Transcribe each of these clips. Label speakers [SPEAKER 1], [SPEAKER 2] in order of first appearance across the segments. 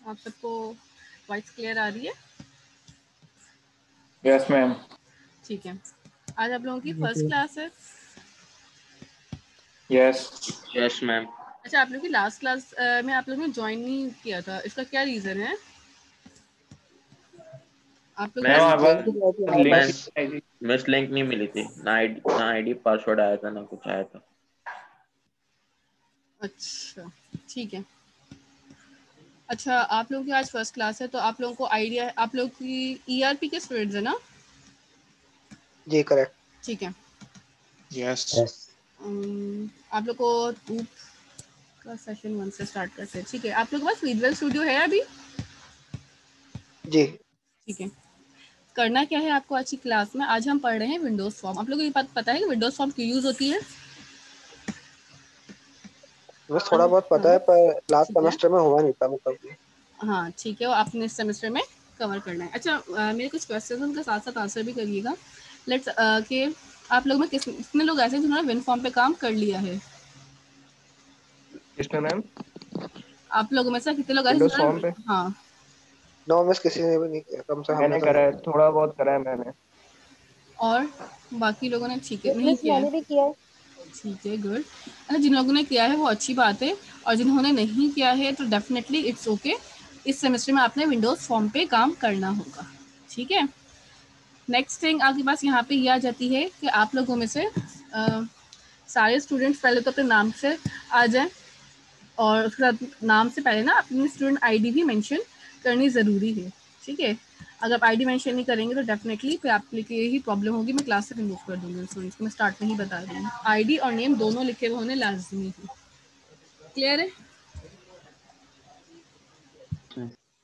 [SPEAKER 1] आप सबको voice clear आ रही है?
[SPEAKER 2] Yes ma'am.
[SPEAKER 1] ठीक है, आज आप लोगों की फर्स्ट क्लास है।
[SPEAKER 2] Yes
[SPEAKER 3] yes ma'am.
[SPEAKER 1] अच्छा, आप लोगों की लास्ट क्लास में आप लोगों ने ज्वाइन नहीं किया था, इसका क्या रीज़न है? आप लोग
[SPEAKER 3] मिस लिंक नहीं मिली थी, ना आईडी पासवर्ड आया था, ना कुछ आया था।
[SPEAKER 1] अच्छा, ठीक है। अच्छा, आप लोगों की आज फर्स्ट क्लास है, तो आप लोगों को आइडिया है, आप लोग की ईआरपी के स्टूडेंट्स है ना?
[SPEAKER 4] जी करेक्ट।
[SPEAKER 1] ठीक है।
[SPEAKER 2] यस
[SPEAKER 1] आप लोग को ऊप का सेशन 1 से स्टार्ट करते हैं। ठीक है, आप लोग के पास विजुअल स्टूडियो है अभी?
[SPEAKER 4] जी
[SPEAKER 1] ठीक है। करना क्या है आपको आज की क्लास में? आज हम पढ़ रहे हैं विंडोज फॉर्म। आप लोगों को ये बात पता है कि विंडोज फॉर्म क्यों यूज होती है?
[SPEAKER 4] बस थोड़ा बहुत पता है, पर लास्ट
[SPEAKER 1] ठीक है।
[SPEAKER 4] सेमेस्टर में हुआ नहीं था मतलब।
[SPEAKER 1] हाँ ठीक है, वो आपने इस सेमेस्टर में कवर करना है। अच्छा, मेरे कुछ क्वेश्चन उनके साथ साथ आंसर भी करिएगा। लेट्स कि आप लोग में कितने लोग ऐसे हैं जिन्होंने विन फॉर्म पे काम कर लिया है?
[SPEAKER 2] किसने मैम?
[SPEAKER 1] आप लोगों में से कितने लोग ऐसे
[SPEAKER 2] विंडोज फॉर्म
[SPEAKER 1] जिन्होंने,
[SPEAKER 2] पे
[SPEAKER 1] हाँ,
[SPEAKER 4] नो मिस किसी ने भी नहीं किया, कम से
[SPEAKER 2] मैंने
[SPEAKER 4] हमने तो
[SPEAKER 2] करा
[SPEAKER 4] नहीं
[SPEAKER 2] है,
[SPEAKER 4] किया।
[SPEAKER 2] थोड़ा बहुत करा है मैंने।
[SPEAKER 1] और बाकी लोगों ने ठीक है नहीं
[SPEAKER 5] मिस
[SPEAKER 1] किया है?
[SPEAKER 5] मैंने भी किया है।
[SPEAKER 1] ठीक है, गुड। अच्छा, जिन लोगों ने किया है वो अच्छी बात है, और जिन्होंने नहीं किया है तो डेफिनेटली इट्स ओके। इस सेमेस्टर में आपने विंडोज फॉर्म पे काम करना होगा। ठीक है। नेक्स्ट थिंग आपके पास यहाँ पे ये आ जाती है कि आप लोगों में से सारे स्टूडेंट्स पहले तो अपने नाम से आ जाएं, और उसके बाद नाम से पहले ना अपनी स्टूडेंट आईडी भी मेंशन करनी ज़रूरी है। ठीक है, अगर आप आईडी मेंशन नहीं करेंगे तो डेफिनेटली फिर आपके लिए ही प्रॉब्लम होगी। मैं क्लास से रिमूव कर दूंगी स्टूडेंट्स को, मैं स्टार्ट में ही बता रही हूँ। आईडी और नेम दोनों लिखे हुए होने लाजमी है। क्लियर है?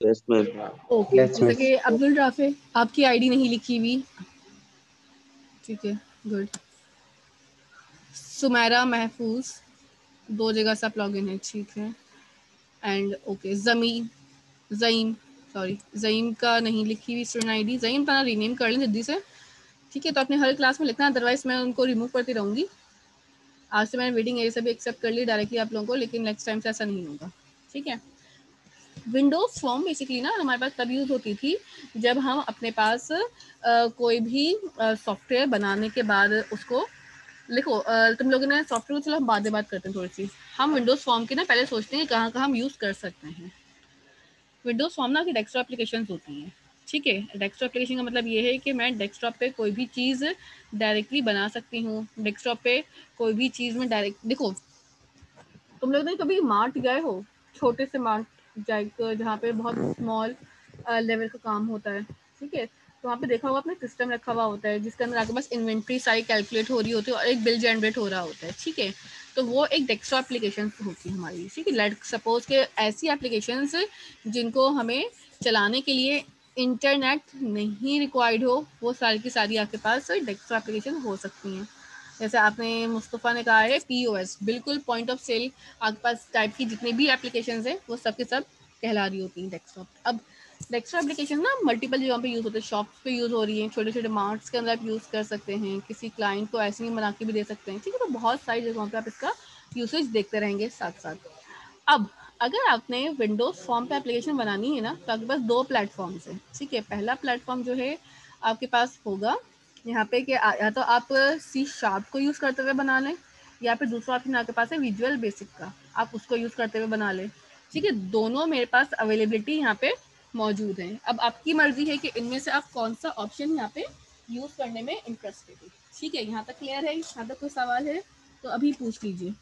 [SPEAKER 3] Yes ma'am.
[SPEAKER 1] ओके, जैसे कि अब्दुल राफे, आपकी आईडी नहीं लिखी हुई। ठीक है, गुड। सुमेरा महफूज, 2 जगह से आप लॉग इन है। ठीक है, and okay Zaeem, sorry Zaeem का नहीं लिखी हुई स्टूडेंट आईडी। ज़ईम का रीनेम कर लें जल्दी से। ठीक है, तो अपने हर क्लास में लिखना, अदरवाइज मैं उनको रिमूव करती रहूँगी। आज से मैंने वेटिंग एरिया से भी एक्सेप्ट कर ली डायरेक्टली आप लोगों को, लेकिन नेक्स्ट टाइम से ऐसा नहीं होगा। ठीक है। विंडोज फॉर्म बेसिकली ना हमारे पास तब यूज़ होती थी जब हम अपने पास कोई भी सॉफ्टवेयर बनाने के बाद उसको लिखो। तुम लोगों ने सॉफ्टवेयर, चलो हम बाद में बात करते हैं थोड़ी सी। हम विंडोज फॉर्म की ना पहले सोचते हैं कहाँ कहाँ हम यूज़ कर सकते हैं। विंडोज फॉर्म ना की डेस्कटॉप एप्लीकेशन होती हैं। ठीक है, डेस्कटॉप एप्लीकेशन का मतलब ये है कि मैं डेस्कटॉप पे कोई भी चीज़ डायरेक्टली बना सकती हूँ। डेस्कटॉप पे कोई भी चीज़ में डायरेक्ट, देखो तुम लोग ने कभी मार्ट गए हो, छोटे से मार्ट जाकर जहाँ पे बहुत स्मॉल लेवल का काम होता है। ठीक है, तो वहाँ पे देखा होगा अपने सिस्टम रखा हुआ होता है जिसके अंदर आपके पास इन्वेंट्री सारी कैलकुलेट हो रही होती है और एक बिल जनरेट हो रहा होता है। ठीक है, तो वो एक डेस्कटॉप एप्लीकेशन होती है हमारी। ठीक है, लेट सपोज के ऐसी एप्लीकेशंस जिनको हमें चलाने के लिए इंटरनेट नहीं रिक्वायर्ड हो, वो सारी की सारी आपके पास डेस्कटॉप एप्लीकेशन हो सकती हैं। जैसे आपने मुस्तफ़ा ने कहा है पीओएस, बिल्कुल पॉइंट ऑफ सेल आपके पास टाइप की जितनी भी एप्लीकेशंस हैं वो सब के सब कहला रही होती हैं डेस्कटॉप। अब डेस्कटॉप एप्लीकेशन ना मल्टीपल जगहों पे यूज़ होते हैं, शॉप्स पे यूज़ हो रही हैं, छोटे छोटे मार्ट्स के अंदर आप यूज़ कर सकते हैं, किसी क्लाइंट को ऐसे ही बना के भी दे सकते हैं। ठीक है, तो बहुत सारी जगहों पे आप इसका यूसेज देखते रहेंगे साथ साथ। अब अगर आपने विंडोज फॉर्म पे एप्लीकेशन बनानी है ना, तो आपके पास 2 प्लेटफॉर्म्स हैं। ठीक है, पहला प्लेटफॉर्म जो है आपके पास होगा यहाँ पे कि या तो आप C# को यूज़ करते हुए बना लें, या फिर दूसरा ऑप्शन आपके पास है विजुअल बेसिक का, आप उसको यूज़ करते हुए बना लें। ठीक है, दोनों मेरे पास अवेलेबिलिटी यहाँ पे मौजूद है। अब आपकी मर्जी है कि इनमें से आप कौन सा ऑप्शन यहाँ पे यूज़ करने में इंटरेस्टेड है। ठीक है, यहाँ तक क्लियर है? यहाँ तक कोई सवाल है तो अभी पूछ लीजिए।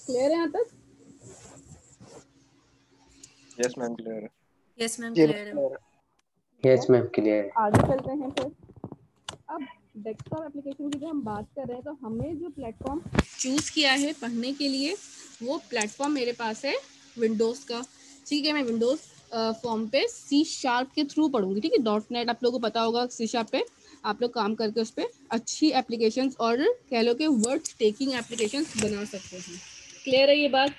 [SPEAKER 1] क्लियर है यहाँ तक?
[SPEAKER 2] यस मैम क्लियर है।
[SPEAKER 1] यस मैम,
[SPEAKER 4] जी
[SPEAKER 1] क्लियर है।
[SPEAKER 5] यस मैम क्लियर है।
[SPEAKER 1] आगे चलते हैं फिर। अब डेस्कटॉप एप्लीकेशन की जब हम बात कर रहे हैं तो हमने जो प्लेटफॉर्म चूज़ किया है पढ़ने के लिए, वो प्लेटफॉर्म मेरे पास है विंडोज़ का। ठीक है, मैं विंडोज़ फॉर्म पे C# के थ्रू पढ़ूंगी। ठीक है, .NET आप लोगों को पता होगा, C# पे आप लोग काम करके उस पर अच्छी एप्लीकेशंस और कह लो कि वर्थ टेकिंग एप्लीकेशंस बना सकते हैं। क्लियर है ये बात?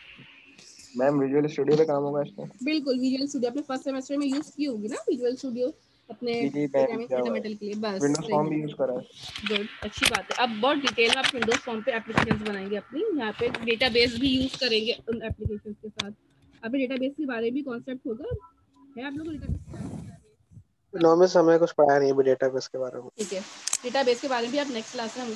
[SPEAKER 2] मैम विजुअल स्टूडियो पे काम होगा इसका?
[SPEAKER 1] बिल्कुल, विजुअल स्टूडियो आपने फर्स्ट सेमेस्टर में यूज़ की होगी ना, विजुअल स्टूडियो अपने
[SPEAKER 2] जी मैं भी
[SPEAKER 1] प्रोग्रामिंग
[SPEAKER 2] किया हुआ है,
[SPEAKER 1] फंडामेंटल के लिए? बस
[SPEAKER 2] विंडोज फॉर्म भी यूज करा है।
[SPEAKER 1] गुड, अच्छी बात है। अब बहुत डिटेल में आप विंडोज फॉर्म पे एप्लीकेशंस बनाएंगे अपनी, यहाँ पे डेटाबेस भी यूज करेंगे उन एप्लीकेशंस के साथ। अभी डेटाबेस के बारे में भी कॉन्सेप्ट होगा है आप लोग को डेटाबेस?
[SPEAKER 4] नॉर्मल समय कुछ पढ़ाया नहीं अभी डेटाबेस के बारे में।
[SPEAKER 1] ठीक है, डेटाबेस के बारे में भी आप नेक्स्ट क्लास में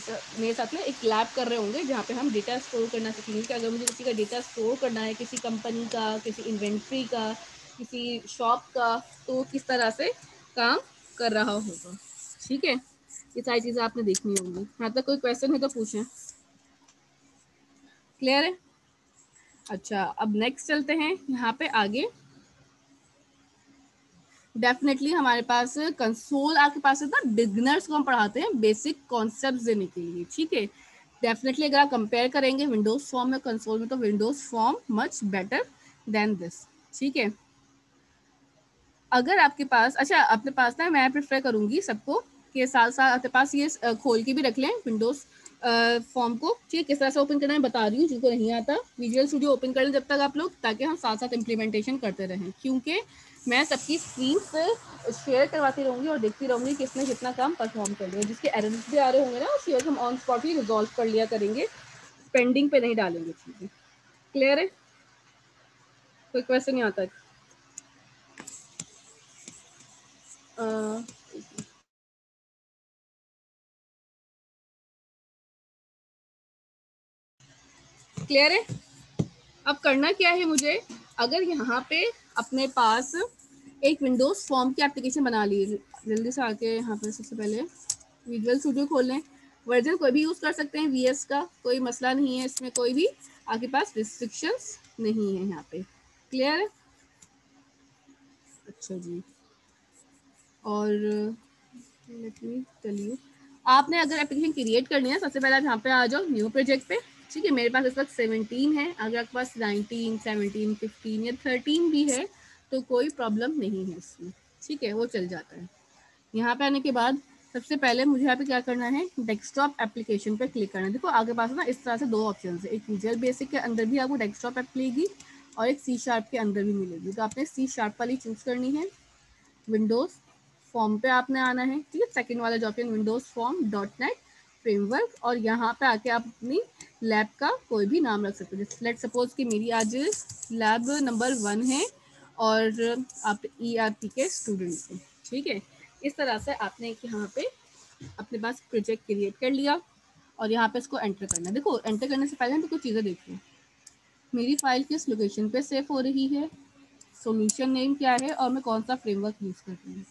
[SPEAKER 1] मेरे साथ में एक लैब कर रहे होंगे जहाँ पे हम डेटा स्टोर करना सीखेंगे कि अगर मुझे किसी का डेटा स्टोर करना है, किसी कंपनी का, किसी इन्वेंट्री का, किसी शॉप का, तो किस तरह से काम कर रहा होगा। ठीक है, ये सारी चीज़ें आपने देखनी होंगी। यहाँ तक कोई क्वेश्चन है तो पूछें। क्लियर है? अच्छा, अब नेक्स्ट चलते हैं यहाँ पे आगे। डेफिनेटली हमारे पास कंसोल आपके पास है ना, बिगनर्स को हम पढ़ाते हैं बेसिक कॉन्सेप्ट्स देने के लिए। ठीक है, डेफिनेटली अगर आप कंपेयर करेंगे विंडोज फॉर्म में कंसोल में, तो Windows form much better than this. ठीक है, अगर आपके पास, अच्छा अपने पास ना, मैं प्रेफर करूंगी सबको के साथ साथ आपके पास ये खोल के भी रख लें विंडोज फॉर्म को। ठीक है, किस तरह से ओपन करना है बता रही हूँ, जिनको नहीं आता विजुअल स्टूडियो ओपन कर लें जब तक आप लोग, ताकि हम साथ साथ इम्प्लीमेंटेशन करते रहें, क्योंकि मैं सबकी स्क्रीन से शेयर करवाती रहूँगी और देखती रहूँगी कि किसने कितना काम परफॉर्म कर लिया। जिसके एरर्स भी आ रहे होंगे ना, उसकी हम ऑन स्पॉट ही रिजॉल्व कर लिया करेंगे, पेंडिंग पे नहीं डालेंगे चीज़ें। क्लियर है? कोई क्वेश्चन नहीं आता है? क्लियर है? अब करना क्या है मुझे, अगर यहाँ पे अपने पास एक विंडोज फॉर्म की एप्लीकेशन बना ली, जल्दी से आके यहाँ पे सबसे पहले विजुअल स्टूडियो खोल लें। वर्जन कोई भी यूज़ कर सकते हैं वीएस का, कोई मसला नहीं है इसमें, कोई भी आपके पास रिस्ट्रिक्शंस नहीं है यहाँ पे। क्लियर है? अच्छा जी, और लेट मी टेल यू, आपने अगर एप्लीकेशन क्रिएट करनी है, सबसे पहले आप यहाँ पे आ जाओ न्यू प्रोजेक्ट पे। ठीक है, मेरे पास इस वक्त 17 है, अगर आपके पास 19, 17, 15 या 13 भी है तो कोई प्रॉब्लम नहीं है इसमें। ठीक है, वो चल जाता है। यहाँ पे आने के बाद सबसे पहले मुझे यहाँ पे क्या करना है, डेस्कटॉप एप्लीकेशन पे क्लिक करना है। देखो आगे पास ना इस तरह से दो ऑप्शन है, एक विजुअल बेसिक के अंदर भी आपको डेस्कटॉप ऐप मिलेगी और एक सी शार्प के अंदर भी मिलेगी। तो आपने सी शार्प वाली चूज़ करनी है। विंडोज़ फॉर्म पे आपने आना है। ठीक है, सेकंड वाला जो option Windows form .NET framework, और यहाँ पे आके आप अपनी लैब का कोई भी नाम रख सकते हो। जैसे लेट सपोज कि मेरी आज लैब नंबर 1 है और आप ERP के स्टूडेंट्स हैं। ठीक है, इस तरह से आपने यहाँ पे अपने पास प्रोजेक्ट क्रिएट कर लिया और यहाँ पे इसको एंटर करना है। देखो एंटर करने से पहले हम तो कुछ चीज़ें देखिए, मेरी फाइल किस लोकेशन पे सेव हो रही है, सॉल्यूशन नेम क्या है, और मैं कौन सा फ्रेमवर्क यूज़ कर रही हूँ,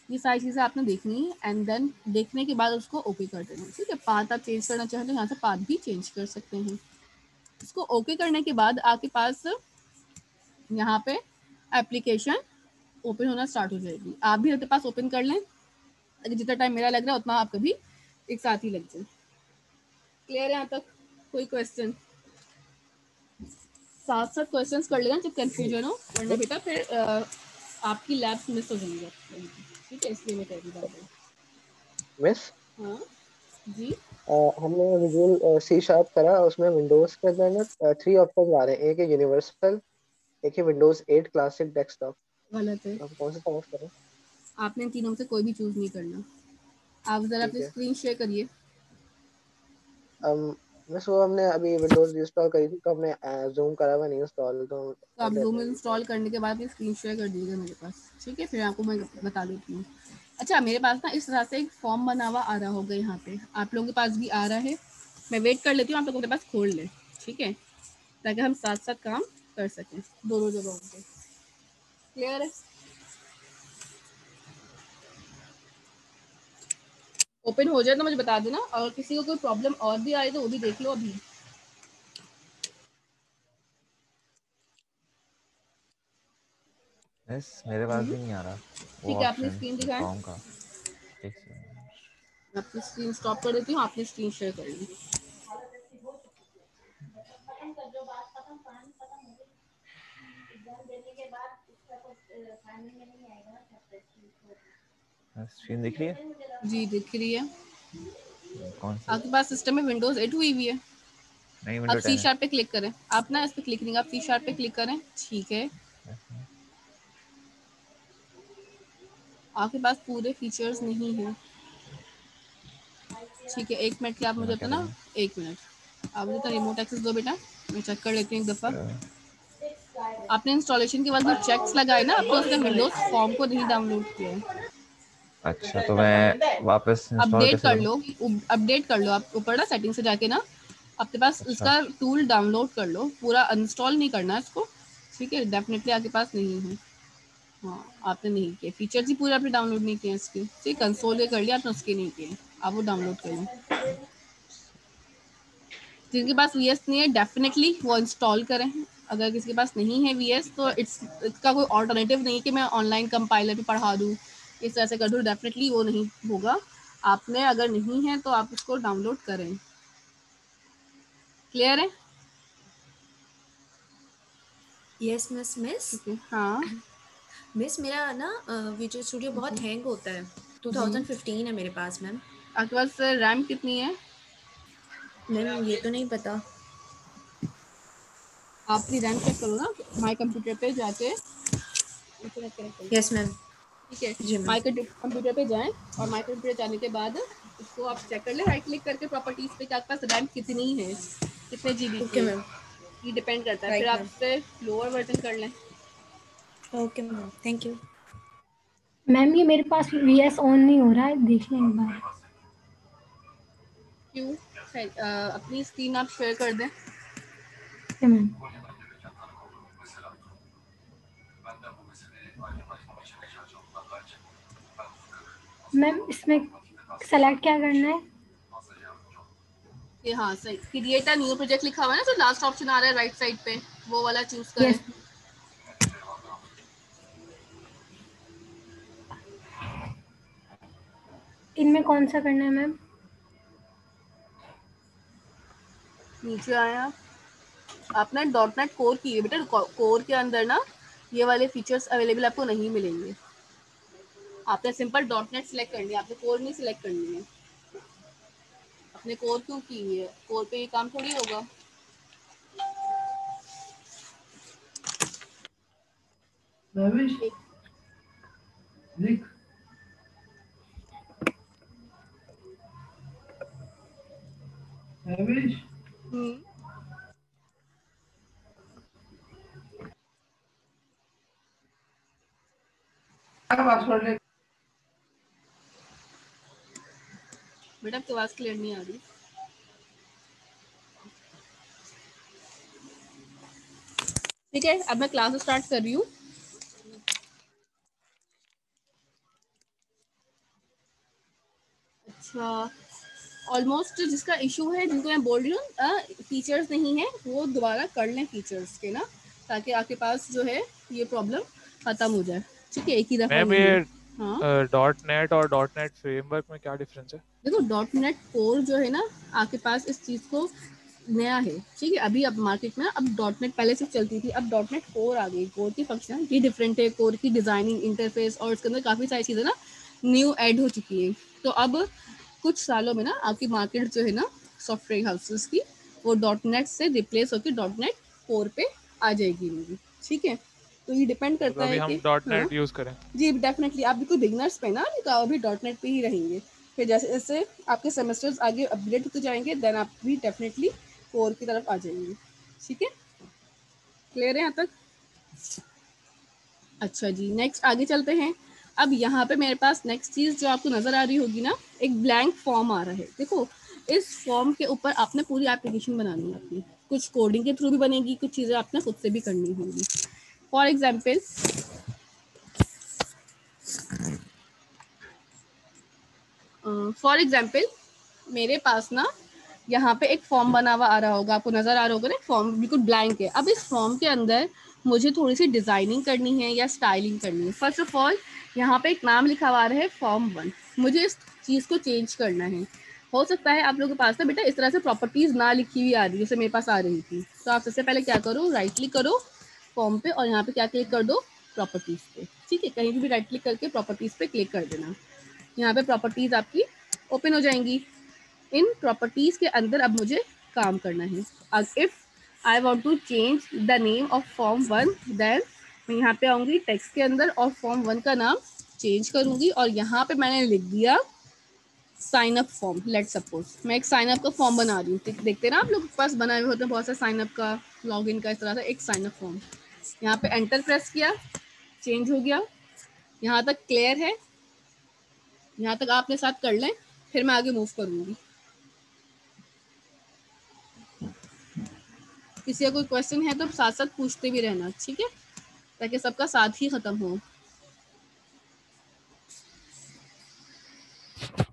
[SPEAKER 1] ये सारी चीज़ें आपने देखनी है। एंड देन देखने के बाद उसको ओके कर देना। ठीक है, पाथ आप चेंज करना चाहें तो यहाँ से पाथ भी चेंज कर सकते हैं। इसको ओके करने के बाद आपके पास यहाँ पे एप्लीकेशन ओपन होना स्टार्ट हो जाएगी। आप भी अपने पास ओपन कर लें, अगर जितना टाइम मेरा लग रहा है उतना आपका भी एक साथ ही लग जाए। क्लियर है यहाँ तक? कोई क्वेश्चन? साथ साथ क्वेश्चन कर लेना जब कंफ्यूजन हो, वरना बेटा फिर आपकी लैब्स मिस हो जाएंगी। ठीक है, इसलिए मैं कह रही हूँ।
[SPEAKER 4] मिस
[SPEAKER 1] हाँ जी,
[SPEAKER 4] हमने विजुअल सी शार्प करा, उसमें विंडोज के अंदर ना 3 ऑप्शन आ रहे हैं, एक है यूनिवर्सल, एक है विंडोज 8 क्लासिक डेस्कटॉप।
[SPEAKER 1] गलत है।
[SPEAKER 4] आप कौन सा समझ करें?
[SPEAKER 1] आपने इन तीनों में से कोई भी चूज नहीं करना। आप जरा
[SPEAKER 4] ठीक
[SPEAKER 1] अपनी
[SPEAKER 4] है।
[SPEAKER 1] स्क्रीन शेयर करिए।
[SPEAKER 4] मिस वो हमने अभी विंडोज इंस्टॉल करी थी तो हमने जूम करा हुआ नहीं इंस्टॉल, तो
[SPEAKER 1] तो
[SPEAKER 4] कर
[SPEAKER 1] आप
[SPEAKER 4] लेते
[SPEAKER 1] जूम
[SPEAKER 4] हैं अभी।
[SPEAKER 1] इंस्टॉल करने के बाद अपनी स्क्रीन शेयर कर दीजिएगा मेरे पास। ठीक है, फिर आपको मैं बता देती हूँ। अच्छा, मेरे पास ना इस तरह से एक फॉर्म बना हुआ आ रहा होगा, यहाँ पे आप लोगों के पास भी आ रहा है। मैं वेट कर लेती हूँ, आप लोगों के पास खोल लें। ठीक है, ताकि हम साथ साथ काम कर सकें दोनों जगहों पे। क्लियर है? ओपन हो जाए तो मुझे बता देना, और किसी को कोई प्रॉब्लम और भी आए तो वो भी देख लो अभी।
[SPEAKER 6] यस, मेरे पास भी नहीं आ रहा वो
[SPEAKER 1] ठीक है, आपने
[SPEAKER 6] ऑप्शन
[SPEAKER 1] स्क्रीन दिखाएं।
[SPEAKER 6] फॉर्म का। एक सेकंड।
[SPEAKER 1] मैं अपनी स्क्रीन स्टॉप कर देती हूँ, आपने स्क्रीन शेयर कर ली।
[SPEAKER 6] स्क्रीन दिख रही है?
[SPEAKER 1] जी दिख रही है।
[SPEAKER 6] कौन सी?
[SPEAKER 1] आपके पास सिस्टम में विंडोज 8 हुई हुई है।
[SPEAKER 6] नहीं,
[SPEAKER 1] आप
[SPEAKER 6] विंडो
[SPEAKER 1] सी
[SPEAKER 6] 10 है।
[SPEAKER 1] शार्प पे क्लिक करें। आप ना इस पे क्लिक नहीं, आप सी शार्प पे क्लिक करें। ठीक है, आपके पास पूरे फीचर्स नहीं है। ठीक है, 1 मिनट के आप मुझे
[SPEAKER 6] क्या
[SPEAKER 1] ना
[SPEAKER 6] करना
[SPEAKER 1] 1 मिनट आप मुझे रिमोट एक्सेस दो बेटा, मैं चेक कर लेती हूँ एक दफ़ा।
[SPEAKER 6] है?
[SPEAKER 1] आपने इंस्टॉलेशन के बाद जो चेक्स लगाए ना, आपको उसने विंडोज फॉर्म को नहीं डाउनलोड किया है।
[SPEAKER 6] अच्छा, तो मैं वापस इंस्टॉल
[SPEAKER 1] अपडेट
[SPEAKER 6] कैसे
[SPEAKER 1] कर
[SPEAKER 6] करूँ?
[SPEAKER 1] लो, अपडेट कर लो आप ऊपर ना सेटिंग से जाके ना, आपके पास
[SPEAKER 6] अच्छा,
[SPEAKER 1] इसका टूल डाउनलोड कर लो, पूरा अनइंस्टॉल नहीं करना इसको। ठीक है, डेफिनेटली आपके पास नहीं है। हाँ, आपने नहीं किया, फीचर्स ही पूरे आपने डाउनलोड नहीं किए इसके। ठीक, कंसोल के कर लिया आपने, उसके नहीं किए, आप वो डाउनलोड कर लें। जिनके पास वीएस नहीं है डेफिनेटली वो इंस्टॉल करें। अगर किसी के पास नहीं है वीएस तो इसका कोई ऑल्टरनेटिव नहीं कि मैं ऑनलाइन कंपाइलर पे पढ़ा दूँ, इस तरह से कर दूँ, डेफिनेटली वो नहीं होगा। आपने अगर नहीं है तो आप उसको डाउनलोड करें। क्लियर है?
[SPEAKER 7] Yes miss.
[SPEAKER 1] ठीक है, हाँ
[SPEAKER 7] मिस मेरा ना विजुअल स्टूडियो बहुत हैंग होता है। 2015 है मेरे पास मैम।
[SPEAKER 1] आपके पास रैम कितनी है?
[SPEAKER 7] मैम ये तो नहीं पता।
[SPEAKER 1] आप अपनी रैम चेक करो ना, माई कंप्यूटर पे जाके।
[SPEAKER 7] Yes ma'am.
[SPEAKER 1] ठीक है,
[SPEAKER 7] जी मैम।
[SPEAKER 1] माई कंप्यूटर पे जाएं और माई कंप्यूटर जाने के बाद उसको आप चेक कर लें, राइट क्लिक करके प्रॉपर्टीज पे कि आपके पास रैम कितनी है, कितने जीबी
[SPEAKER 7] ओके
[SPEAKER 1] की है,
[SPEAKER 7] मैम।
[SPEAKER 1] ये डिपेंड करता है। फिर
[SPEAKER 7] राइट
[SPEAKER 1] आप
[SPEAKER 7] मैम।
[SPEAKER 1] उससे लोअर वर्जन कर लें।
[SPEAKER 7] Okay ma'am, thank you.
[SPEAKER 8] Ma'am ये मेरे पास वीएस ऑन नहीं हो रहा है, देख लें एक बार।
[SPEAKER 1] क्यों? अपनी स्क्रीन आप शेयर कर दें।
[SPEAKER 8] Okay ma'am. मैम इसमें सेलेक्ट क्या करना है?
[SPEAKER 1] ये हाँ सही, क्रिएट अ न्यू प्रोजेक्ट लिखा हुआ है ना, जो लास्ट ऑप्शन आ रहा है राइट साइड पे, वो वाला चूज करें।
[SPEAKER 8] यस। इनमें कौन सा करना है मैम?
[SPEAKER 1] नीचे आए आप, आपने .NET कोर की है बेटा, कोर के अंदर ना ये वाले फीचर्स अवेलेबल आपको नहीं मिलेंगे। आपने सिंपल .NET सिलेक्ट करनी है, आपने कोर नहीं सिलेक्ट करनी है। आपने कोर क्यों की हुई है? कोर पे ये काम थोड़ी होगा। एक- हम्म, बेटा आपकी आवाज क्लियर नहीं आ रही। ठीक है, अब मैं क्लास स्टार्ट कर रही हूँ। अच्छा, ऑलमोस्ट जिसका इशू है, जिनको मैं बोल रही हूँ फीचर्स नहीं है, वो दोबारा कर लें फीचर्स के ना, ताकि आपके पास जो है ये प्रॉब्लम खत्म हो जाए। ठीक है, एक ही दफा
[SPEAKER 9] मैम
[SPEAKER 1] नहीं।
[SPEAKER 9] ये
[SPEAKER 1] हाँ
[SPEAKER 9] .NEट और .NET फ्रेमवर्क में क्या डिफरेंस है?
[SPEAKER 1] देखो, .NET कोर जो है ना, आपके पास इस चीज़ को नया है। ठीक है, अभी अब मार्केट में ना, अब .NEट पहले से चलती थी, अब .NEट कोर आ गई। कोर की फंक्शनलिटी डिफरेंट है, कोर की डिज़ाइनिंग, इंटरफेस और इसके अंदर काफ़ी सारी चीज़ें ना न्यू ऐड हो चुकी हैं। तो अब कुछ सालों में ना आपकी मार्केट जो है ना सॉफ्टवेयर हाउसेस की, वो .NEट से रिप्लेस होकर .NEट कोर पे आ जाएगी मेरी। ठीक है, तो ये डिपेंड
[SPEAKER 9] तो
[SPEAKER 1] करता
[SPEAKER 9] अभी
[SPEAKER 1] है
[SPEAKER 9] हम
[SPEAKER 1] कि हाँ
[SPEAKER 9] .NEट यूज करें?
[SPEAKER 1] जी डेफिनेटली, आप बिल्कुल बिगनर्स पे ना, तो अभी .NEट पे ही रहेंगे। फिर जैसे जैसे आपके सेमेस्टर्स आगे अपग्रेड होते जाएंगे, देन आप भी डेफिनेटली कोर की तरफ आ जाएंगे। ठीक है, क्लियर है यहाँ तक? अच्छा जी, नेक्स्ट आगे चलते हैं। अब यहाँ पे मेरे पास नेक्स्ट चीज़ जो आपको नज़र आ रही होगी ना, एक ब्लैंक फॉर्म आ रहा है। देखो, इस फॉर्म के ऊपर आपने पूरी एप्लीकेशन बनानी है अपनी, कुछ कोडिंग के थ्रू भी बनेगी, कुछ चीज़ें आपने खुद से भी करनी होंगी। फॉर एग्जाम्पल, मेरे पास ना यहाँ पे एक फॉर्म बना हुआ आ रहा होगा, आपको नज़र आ रहा होगा ना, फॉर्म बिल्कुल ब्लैंक है। अब इस फॉर्म के अंदर मुझे थोड़ी सी डिज़ाइनिंग करनी है या स्टाइलिंग करनी है। फर्स्ट ऑफ ऑल यहाँ पे एक नाम लिखा हुआ है फॉर्म 1, मुझे इस चीज़ को चेंज करना है। हो सकता है आप लोगों के पास ना बेटा इस तरह से प्रॉपर्टीज़ ना लिखी हुई आ रही, जैसे मेरे पास आ रही थी। तो आप सबसे पहले क्या करो, राइट क्लिक करो फॉर्म पे और यहाँ पे क्या क्लिक कर दो, प्रॉपर्टीज़ पे। ठीक है, कहीं भी राइट क्लिक करके प्रॉपर्टीज़ पे क्लिक कर देना। यहाँ पे प्रॉपर्टीज़ आपकी ओपन हो जाएंगी। इन प्रॉपर्टीज़ के अंदर अब मुझे काम करना है। If I want to change the name of form 1, then मैं यहाँ पे आऊँगी टेक्स्ट के अंदर और फॉर्म 1 का नाम चेंज करूंगी और यहाँ पे मैंने लिख दिया sign up form. Let suppose मैं एक साइन अप का फॉर्म बना रही हूँ। देखते ना आप लोग के पास बनाए हुए होते हैं बहुत सारे साइन अप का, लॉगिन का, इस तरह से एक साइन अप फॉर्म। यहाँ पे एंटर प्रेस किया, चेंज हो गया। यहाँ तक क्लियर है? यहाँ तक आपने साथ कर लें, फिर मैं आगे मूव करूंगी। किसी का कोई क्वेश्चन है तो साथ साथ पूछते भी रहना, ठीक है, ताकि सबका साथ ही खत्म हो।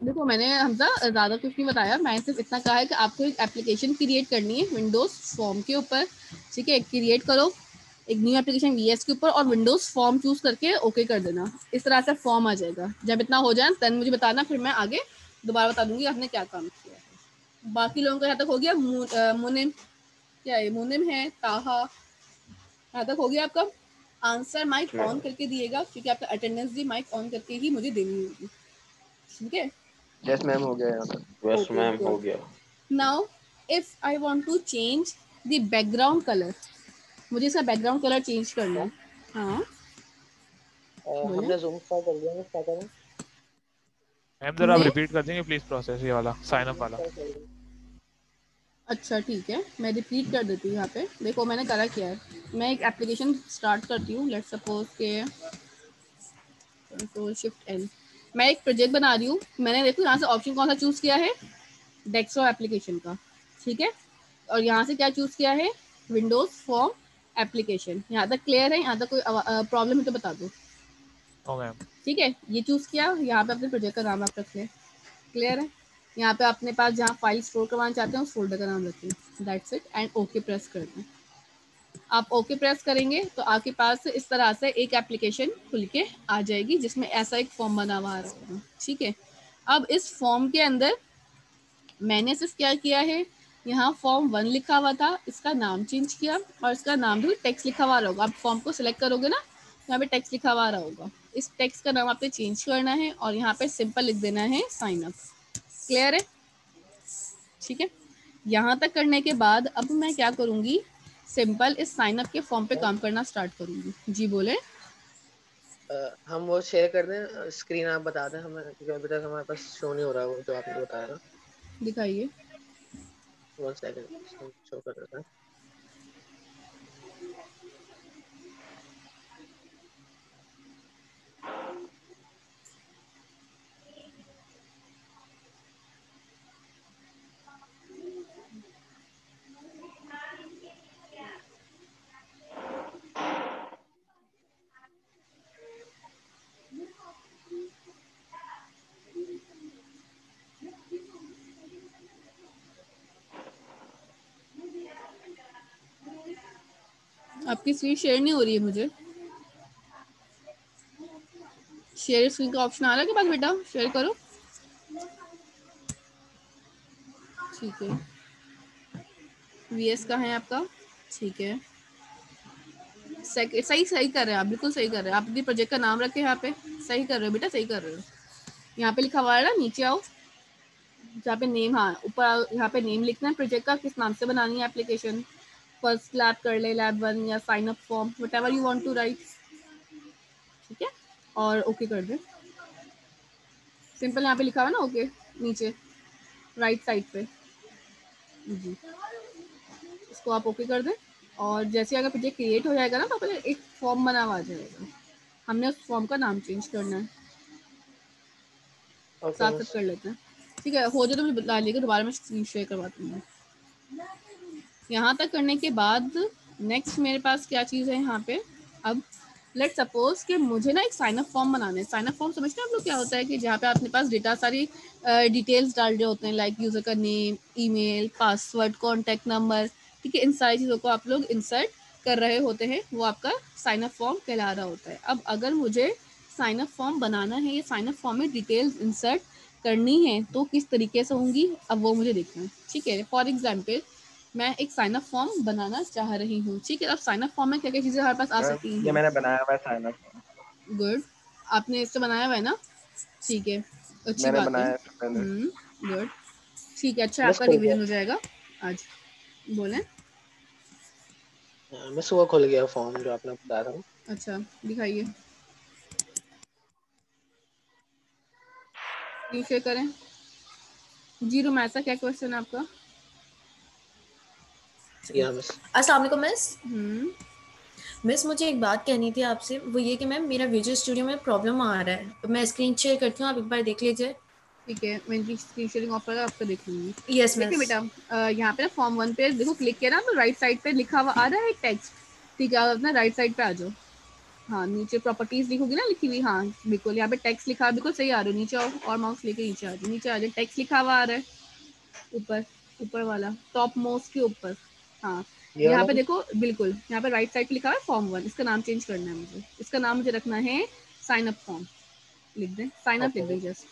[SPEAKER 1] देखो मैंने हमजा ज़्यादा कुछ नहीं बताया, मैंने सिर्फ इतना कहा है कि आपको एक एप्लीकेशन क्रिएट करनी है विंडोज़ फॉर्म के ऊपर, ठीक है। क्रिएट करो एक न्यू एप्लीकेशन वीएस के ऊपर और विंडोज़ फॉर्म चूज करके ओके कर देना। इस तरह से फॉर्म आ जाएगा। जब इतना हो जाए तब मुझे बताना, फिर मैं आगे दोबारा बता दूंगी आपने क्या काम किया है। बाकी लोगों का यहाँ तक हो गया। मुनिम, क्या है मुनिम है, ताहा, यहाँ तक हो गया आपका। आंसर माइक ऑन करके दिएगा क्योंकि आपका अटेंडेंस भी माइक ऑन करके ही मुझे देनी होगी, ठीक है।
[SPEAKER 2] यस मैम हो गया यहाँ तक।
[SPEAKER 3] यस
[SPEAKER 1] Okay,
[SPEAKER 3] मैम हो
[SPEAKER 1] good.
[SPEAKER 3] गया।
[SPEAKER 1] Now, if I want to change the background color, मुझे इसका बैकग्राउंड कलर चेंज करना है। हाँ बोले।
[SPEAKER 4] हमने जूम स्टार्ट कर दिया, क्या करें?
[SPEAKER 9] मैम जरा आप
[SPEAKER 1] हमने
[SPEAKER 9] रिपीट कर देंगे प्लीज प्रोसेस ये वाला साइन अप वाला।
[SPEAKER 1] अच्छा ठीक है, मैं रिपीट कर देती हूँ। यहाँ पे देखो मैंने करा क्या है। मैं एक एप्लीकेशन स्टार्ट करती हूँ। लेट्स सपोज के कंट्रोल शिफ्ट एल, मैं एक प्रोजेक्ट बना रही हूँ। मैंने देखो यहाँ से ऑप्शन कौन सा चूज किया है, डेस्कटॉप एप्लीकेशन का, ठीक है। और यहाँ से क्या चूज किया है, विंडोज फॉर्म एप्लीकेशन। यहाँ तक क्लियर है? यहाँ तक कोई प्रॉब्लम है तो बता दो।
[SPEAKER 9] ओ मैम
[SPEAKER 1] ठीक है, ये चूज किया। यहाँ पे अपने प्रोजेक्ट का नाम आप रख लें, क्लियर है। यहाँ पे अपने पास जहाँ फाइल स्टोर करवाना चाहते हैं उस फोल्डर का नाम रखें, that's it. And okay press कर दें। आप ओके प्रेस करेंगे तो आपके पास इस तरह से एक एप्लीकेशन खुल के आ जाएगी जिसमें ऐसा एक फॉर्म बना हुआ रहेगा, ठीक है। अब इस फॉर्म के अंदर मैंने सिर्फ क्या किया है, यहाँ फॉर्म 1 लिखा हुआ था, इसका नाम चेंज किया और इसका नाम भी टेक्स्ट लिखा हुआ होगा। आप फॉर्म को सिलेक्ट करोगे ना, यहाँ पे टेक्स्ट लिखा हुआ होगा। इस टेक्स्ट का नाम आपने चेंज करना है और यहाँ पे सिंपल लिख देना है साइन अप। क्लियर है? ठीक है। यहाँ तक करने के बाद अब मैं क्या करूँगी, सिंपल इस साइन अप के फॉर्म पे काम करना स्टार्ट करूँगी। जी बोले।
[SPEAKER 4] हम वो शेयर कर दें स्क्रीन, आप बता दें हमें, क्योंकि अभी तक हमारे पास शो नहीं हो रहा वो जो आपने बताया ना।
[SPEAKER 1] दिखाइए।
[SPEAKER 4] 1 सेकंड शो कर देता है।
[SPEAKER 1] आपकी स्क्रीन शेयर नहीं हो रही है मुझे। शेयर स्क्रीन का ऑप्शन आ रहा है के पास बेटा, शेयर करो। ठीक है, वीएस का है आपका, ठीक है। सही सही कर रहे हैं आप, बिल्कुल सही कर रहे हैं आप। अपने प्रोजेक्ट का नाम रखे यहाँ पे, सही कर रहे हो बेटा, सही कर रहे हो। यहाँ पे लिखा हुआ है ना, नीचे आओ जहाँ पे नेम, हाँ ऊपर यहाँ पे नेम लिखना है प्रोजेक्ट का, किस नाम से बनानी है एप्लीकेशन। फर्स्ट लैब कर ले, लैब 1 या sign up form, whatever you want to write, ठीक है। और ओके कर दे। सिंपल यहाँ पे लिखा हुआ है ना ओके, नीचे राइट साइड पे जी, इसको आप ओके कर दें। और जैसे अगर प्रोजेक्ट क्रिएट हो जाएगा ना तो पहले एक फॉर्म बना हुआ आ जाएगा, हमने उस फॉर्म का नाम चेंज करना है। साथ साथ कर लेते हैं, ठीक है। हो जाए तो मुझे बता लीजिएगा, दोबारा मैं स्क्रीन शेयर करवाती हूँ। यहाँ तक करने के बाद नेक्स्ट मेरे पास क्या चीज़ है यहाँ पे। अब लेट सपोज कि मुझे ना एक साइन अप फॉर्म बनाना है। साइन अप फॉर्म समझते हैं आप लोग क्या होता है, कि जहाँ पे अपने पास डेटा सारी डिटेल्स डाल रहे होते हैं, लाइक यूज़र का name, email, password, contact number, ठीक है। इन सारी चीज़ों को आप लोग इंसर्ट कर रहे होते हैं, वो आपका साइन अप फॉर्म कहला रहा होता है। अब अगर मुझे साइन अप फॉर्म बनाना है, ये साइन अप फॉर्म में डिटेल्स इंसर्ट करनी है तो किस तरीके से होंगी, अब वो मुझे देखना है, ठीक है। फॉर एग्जाम्पल मैं एक साइन अप फॉर्म बनाना चाह रही हूँ, ठीक है। अब साइन अप फॉर्म में क्या क्या चीज़ें हमारे पास आ सकती
[SPEAKER 2] ये
[SPEAKER 1] हैं।
[SPEAKER 2] मैंने बनाया हुआ है साइन अप,
[SPEAKER 1] गुड, आपने इससे बनाया हुआ है ना, ठीक है, अच्छी
[SPEAKER 2] मैंने
[SPEAKER 1] बात है।
[SPEAKER 2] बनाया है इससे पहले।
[SPEAKER 1] गुड, ठीक है, अच्छा
[SPEAKER 4] मिस
[SPEAKER 1] आपका
[SPEAKER 4] खुल
[SPEAKER 1] रिवीजन हो
[SPEAKER 4] गया,
[SPEAKER 1] जाएगा आज। बोलें।
[SPEAKER 4] मिस हुआ खुल गया फॉर्म जो आपने बताया था।
[SPEAKER 1] अच्छा दिखाइए। स्क्रीन शेयर करें। जीरो मैसा क्या क्वेश्चन है आपका?
[SPEAKER 4] या मिस।
[SPEAKER 7] अस्सलाम वालेकुम मिस।
[SPEAKER 1] हम्म,
[SPEAKER 7] मिस मुझे एक बात कहनी थी आपसे, वो ये कि मैम मेरा विजुअल स्टूडियो में प्रॉब्लम आ रहा है, तो मैं स्क्रीन शेयर करती हूँ, आप एक बार देख लीजिए।
[SPEAKER 1] ठीक है, मैं इनकी स्क्रीन शेयरिंग ऑफ कर आपको देख लूंगी।
[SPEAKER 7] यस
[SPEAKER 1] देखिए
[SPEAKER 7] मिस।
[SPEAKER 1] बेटा, यहाँ पे ना फॉर्म 1 पे देखो क्लिक किया ना, तो राइट साइड पे लिखा हुआ आ रहा है टेक्स्ट। ठीक है, आप अपना राइट साइड पे आ जाओ। हाँ, नीचे प्रॉपर्टीज लिखोगी ना लिखी हुई, हाँ बिल्कुल यहाँ पे टेक्स्ट लिखा है, बिल्कुल सही आ रहा है। नीचे आओ और माउस लेके नीचे आ जाओ, नीचे आ जाओ, टेक्स्ट लिखा हुआ आ रहा है ऊपर, ऊपर वाला टॉप मोस्ट के ऊपर। हाँ,
[SPEAKER 4] ये
[SPEAKER 1] यहाँ
[SPEAKER 4] वाला
[SPEAKER 1] पे
[SPEAKER 4] भी?
[SPEAKER 1] देखो बिल्कुल, यहाँ पे राइट साइड पे लिखा है फॉर्म 1। इसका नाम चेंज करना है मुझे, इसका नाम मुझे रखना है साइन अप फॉर्म। लिख दें, साइन अप लिख
[SPEAKER 4] ओके।
[SPEAKER 1] दें, जस्ट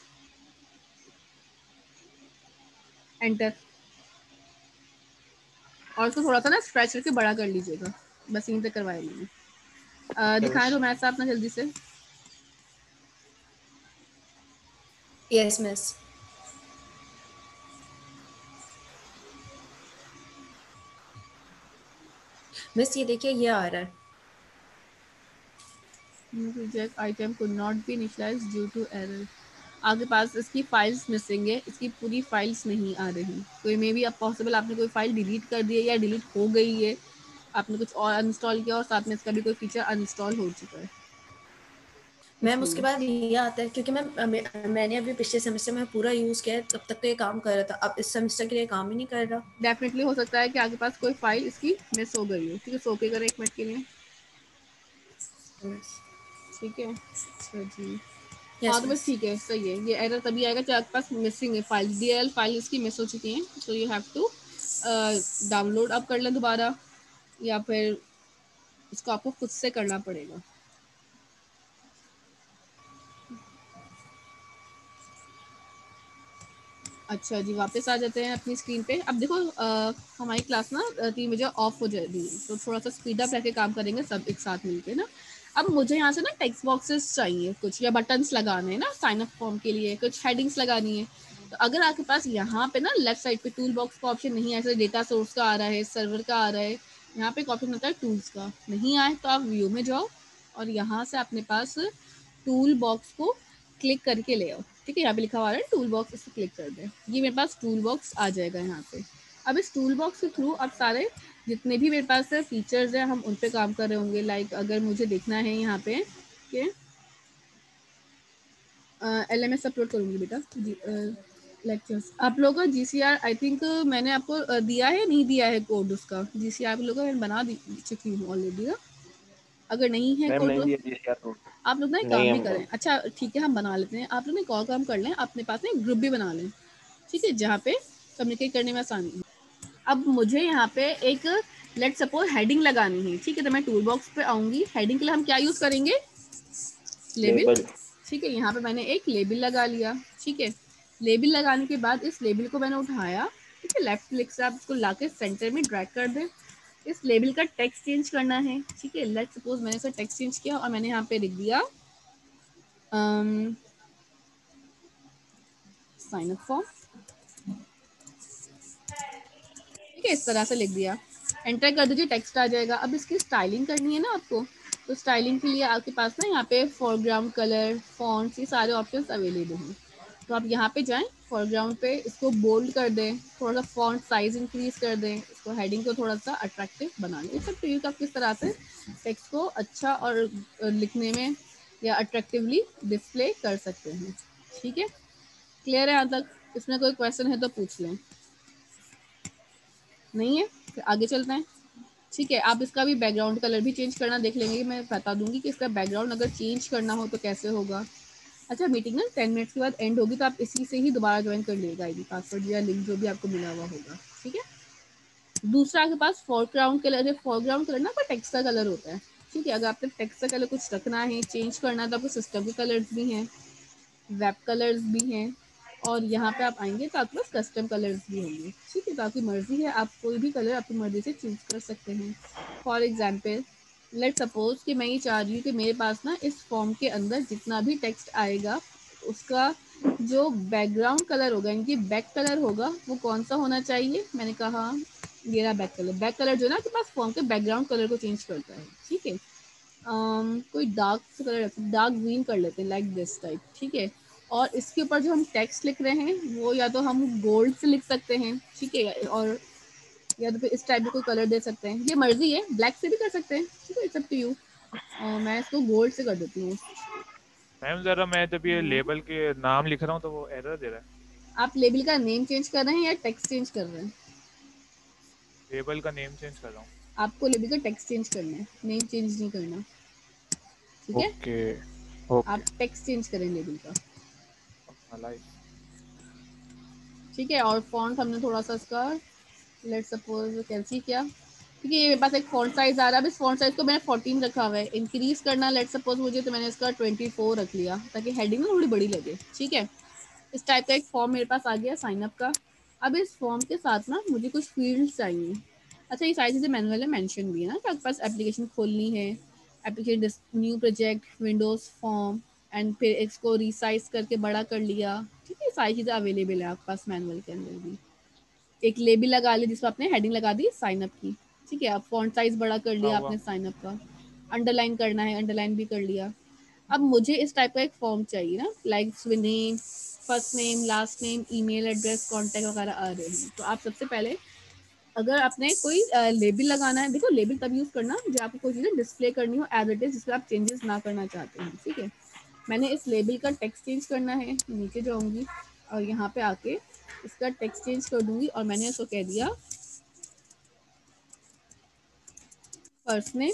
[SPEAKER 1] एंटर। और उसको थोड़ा सा ना स्ट्रेच करके बड़ा कर लीजिएगा, बस यहीं तक करवाया मैंने। दिखाएं तो मैथ साहब ना जल्दी से।
[SPEAKER 7] Yes miss. मिस ये देखिए ये आ रहा है।
[SPEAKER 1] Reject item could not be initialized due to error। आपके पास इसकी फाइल्स मिसिंग है, इसकी पूरी फाइल्स नहीं आ रही। कोई मे बी अब पॉसिबल आपने कोई फाइल डिलीट कर दी है या डिलीट हो गई है, आपने कुछ और अनइंस्टॉल किया और साथ में इसका भी कोई फीचर अनइंस्टॉल हो चुका है
[SPEAKER 7] मैम उसके
[SPEAKER 1] इसलिए।
[SPEAKER 7] बाद ये आता है क्योंकि मैंने अभी पिछले सेमेस्टर में पूरा यूज़ किया है, तब तक तो ये काम कर रहा था, अब इस सेमेस्टर के लिए काम ही नहीं कर रहा।
[SPEAKER 1] डेफिनेटली हो सकता है कि आपके पास कोई फाइल इसकी मिस हो गई हो। ठीक है, सो के करें 1 मिनट के लिए। ठीक है, अच्छा जी। हाँ
[SPEAKER 7] यस
[SPEAKER 1] तो बस
[SPEAKER 7] मिस।
[SPEAKER 1] ठीक है, सही है। ये एरर तभी आएगा जब आपके पास मिसिंग है फाइल, DLL फाइल इसकी मिस हो चुकी हैं। So you have to download अब कर लें दोबारा, या फिर इसको आपको खुद से करना पड़ेगा। अच्छा जी, वापस आ जाते हैं अपनी स्क्रीन पे। अब देखो हमारी क्लास ना 3 बजे ऑफ हो जाएगी, तो थोड़ा सा स्पीड अप रखे काम करेंगे सब एक साथ मिलके ना। अब मुझे यहाँ से ना टेक्स्ट बॉक्सेस चाहिए कुछ, या बटन्स लगाने हैं ना साइन अप फॉर्म के लिए, कुछ हेडिंग्स लगानी है। तो अगर आपके पास यहाँ पे ना लेफ्ट साइड पे टूल बॉक्स का ऑप्शन नहीं है, ऐसे डेटा सोर्स का आ रहा है, सर्वर का आ रहा है, यहाँ पे एक ऑप्शन होता है टूल्स का, नहीं आए तो आप व्यू में जाओ और यहाँ से अपने पास टूल बॉक्स को क्लिक करके ले आओ। ठीक है, यहाँ पे लिखा हुआ है टूल बॉक्स, इस पर क्लिक कर दें, ये मेरे पास टूल बॉक्स आ जाएगा यहाँ पे। अब इस टूल बॉक्स के थ्रू अब सारे जितने भी मेरे पास फीचर्स हैं हम उन पे काम कर रहे होंगे। लाइक अगर मुझे देखना है यहाँ पे कि LMS अपलोड करूँगी बेटा जी, लेक्चर्स आप लोगों का GCR आई थिंक मैंने आपको दिया है, नहीं दिया है कोड उसका। GCR आप लोगों का मैं बना चुकी हूँ ऑलरेडी ना, अगर नहीं है
[SPEAKER 2] मैम
[SPEAKER 1] कोड
[SPEAKER 2] नहीं
[SPEAKER 1] तो
[SPEAKER 2] दिया GCR कोड।
[SPEAKER 1] आप लोग ना एक
[SPEAKER 2] नहीं
[SPEAKER 1] काम भी
[SPEAKER 2] हमको।
[SPEAKER 1] करें। अच्छा ठीक है, हम बना लेते हैं। आप लोग ना एक और काम कर लें, अपने पास ना एक ग्रुप भी बना लें, ठीक है, जहाँ पे कम्युनिकेट करने में आसानी है। अब मुझे यहाँ पे एक लेट सपोज हेडिंग लगानी है। ठीक है, तो मैं टूल बॉक्स पे आऊँगी, हेडिंग के लिए हम क्या यूज़ करेंगे, लेबल।
[SPEAKER 3] लेबल।
[SPEAKER 1] ठीक है, यहाँ पे मैंने एक लेबल लगा लिया। ठीक है, लेबल लगाने के बाद इस लेबल को मैंने उठाया। ठीक है, लेफ्ट क्लिक से आप इसको लाके सेंटर में ड्रैग कर दें। इस लेबल का टेक्स्ट चेंज करना है। ठीक है, लेट सपोज मैंने इसका टेक्स्ट चेंज किया और मैंने यहाँ पे लिख दिया साइन अप फॉर्म। ठीक है, इस तरह से लिख दिया, एंटर कर दीजिए, टेक्स्ट आ जाएगा। अब इसकी स्टाइलिंग करनी है ना आपको, तो स्टाइलिंग के लिए आपके पास ना यहाँ पे फोरग्राउंड कलर, फॉन्ट्स, ये सारे ऑप्शंस अवेलेबल हैं। तो आप यहाँ पे जाएं, फोरग्राउंड पे इसको बोल्ड कर दें, थोड़ा सा फॉन्ट साइज इंक्रीज कर दें, इसको हेडिंग को थोड़ा सा अट्रैक्टिव बना लें। सब तो आप किस तरह से टेक्स्ट को अच्छा और लिखने में या अट्रैक्टिवली डिस्प्ले कर सकते हैं। ठीक है, क्लियर है यहाँ तक? इसमें कोई क्वेश्चन है तो पूछ लें, नहीं है फिर आगे चलते हैं। ठीक है, आप इसका भी बैकग्राउंड कलर भी चेंज करना देख लेंगे, मैं बता दूंगी कि इसका बैकग्राउंड अगर चेंज करना हो तो कैसे होगा। अच्छा, मीटिंग ना 10 मिनट्स के बाद एंड होगी, तो आप इसी से ही दोबारा ज्वाइन कर लीजिएगा, ID पासवर्ड या लिंक जो भी आपको मिला हुआ होगा। ठीक है, दूसरा आपके पास फोरग्राउंड कलर है। फोरग्राउंड कलर ना आपका टेक्स्ट का कलर होता है। ठीक है, अगर आपने टेक्स्ट का कलर कुछ रखना है, चेंज करना है, तो आपको सिस्टम के कलर्स भी हैं, वेब कलर्स भी हैं, और यहाँ पे आप आएंगे तो आपके पास कस्टम कलर्स भी होंगे। ठीक है, तो आपकी मर्जी है, आप कोई भी कलर अपनी मर्जी से चूज कर सकते हैं। फॉर एग्जाम्पल लेट सपोज कि मैं ये चाह रही हूँ कि मेरे पास ना इस फॉर्म के अंदर जितना भी टेक्स्ट आएगा उसका जो बैकग्राउंड कलर होगा, इनकी बैक कलर होगा, वो कौन सा होना चाहिए। मैंने कहा ये रहा बैक कलर। बैक कलर जो है ना आपके पास फॉर्म के बैकग्राउंड कलर को चेंज करता है। ठीक है, कोई डार्क कलर, डार्क ग्रीन कर लेते हैं, लाइक दिस टाइप। ठीक है, और इसके ऊपर जो हम टेक्स्ट लिख रहे हैं वो या तो हम गोल्ड से लिख सकते हैं, ठीक है, और या तो फिर इस टाइप में कोई कलर दे सकते हैं, ये मर्जी है, ब्लैक से भी कर सकते हैं, ठीक है, इट्स अप टू यू। मैं इसको गोल्ड से कर देती हूँ।
[SPEAKER 9] मैम जरा मैं जब ये लेबल के नाम लिख रहा हूँ तो वो एरर दे रहा है।
[SPEAKER 1] आप लेबल का नेम चेंज कर रहे हैं या टेक्स्ट चेंज कर रहे हैं?
[SPEAKER 9] लेबल का नेम चेंज कर रहा हूँ।
[SPEAKER 1] आपको लेबल का टेक्स्ट चेंज करना है, नेम चेंज नहीं करना, ठीक है?
[SPEAKER 9] ओके
[SPEAKER 1] आप टेक्स्ट चेंज करें लेबल का,
[SPEAKER 9] मलाई।
[SPEAKER 1] ठीक है। और फॉन्ट हमने थोड़ा सा इसका लेट्स सपोज कैंसिल किया, ठीक है। ये मेरे पास एक फॉन्ट साइज आ रहा है, अब इस फॉन्ट साइज को मैंने 14 रखा हुआ है, इंक्रीज करना लेट्स सपोज मुझे, तो मैंने इसका 24 रख लिया ताकि हेडिंग ना थोड़ी बड़ी लगे, ठीक है। इस टाइप का एक फॉर्म मेरे पास आ गया साइन अप का। अब इस फॉर्म के साथ ना मुझे कुछ फील्ड्स चाहिए। अच्छा, ये सारी चीज़ें मैनुअल में मेंशन भी है ना कि आपके पास एप्लीकेशन खोलनी है, application new project Windows form, and फिर इसको रिसाइज करके बड़ा कर लिया, ठीक है। सारी चीज़ें अवेलेबल है आपके पास मैनुअल के अंदर भी। एक लेबल लगा ली जिसमें आपने हेडिंग लगा दी साइन अप की, ठीक है। अब फॉन्ट साइज बड़ा कर लिया आपने साइन अप का, अंडरलाइन करना है अंडरलाइन भी कर लिया। अब मुझे इस टाइप का एक फॉर्म चाहिए ना, like name, first name, last name, email address, contact वगैरह आ रहे हैं। तो आप सबसे पहले अगर आपने कोई लेबल लगाना है, देखो लेबल तब यूज़ करना जब आपको कोई चीज़ें डिस्प्ले करनी हो एज इट इज़, जिसमें आप चेंजेस ना करना चाहते हैं, ठीक है। मैंने इस लेबल का टेक्स्ट चेंज करना है, नीचे जाऊँगी और यहाँ पे आके इसका टेक्स्ट चेंज कर दूंगी और मैंने इसको कह दिया फर्स्ट नेम,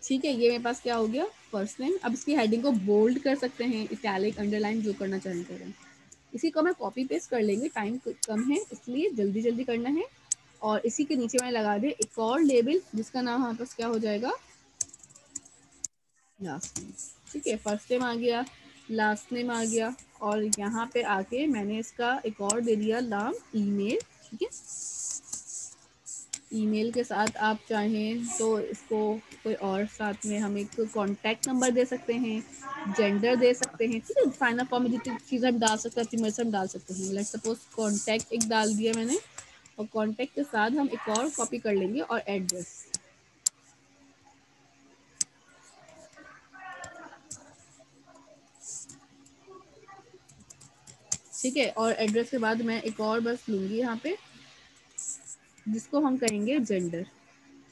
[SPEAKER 1] ठीक है। ये मेरे पास क्या हो गया, फर्स्ट नेम। अब इसकी हेडिंग को बोल्ड कर सकते हैं, इटैलिक, अंडरलाइन, जो करना चाहें करें। इसी को मैं कॉपी पेस्ट कर लेंगे, टाइम कम है इसलिए जल्दी जल्दी करना है। और इसी के नीचे मैंने लगा दिया एक और लेबल जिसका नाम हमारे पास क्या हो जाएगा, लास्ट नेम, ठीक है। फर्स्ट नेम आ गया, लास्ट नेम आ गया, और यहाँ पे आके मैंने इसका एक और दे दिया नाम ईमेल, ठीक है। ईमेल के साथ आप चाहें तो इसको कोई और साथ में हम एक कॉन्टैक्ट नंबर दे सकते हैं, जेंडर दे सकते हैं, ठीक है। फाइनल फॉर्म में जितनी चीज़ें हम डाल सकते हैं अपनी मर्जी से हम डाल सकते हैं। लेट्स सपोज कॉन्टैक्ट एक डाल दिया मैंने, और कॉन्टैक्ट के साथ हम एक और कॉपी कर लेंगे और एड्रेस, ठीक है। और एड्रेस के बाद मैं एक और बस लूँगी यहाँ पे जिसको हम कहेंगे जेंडर,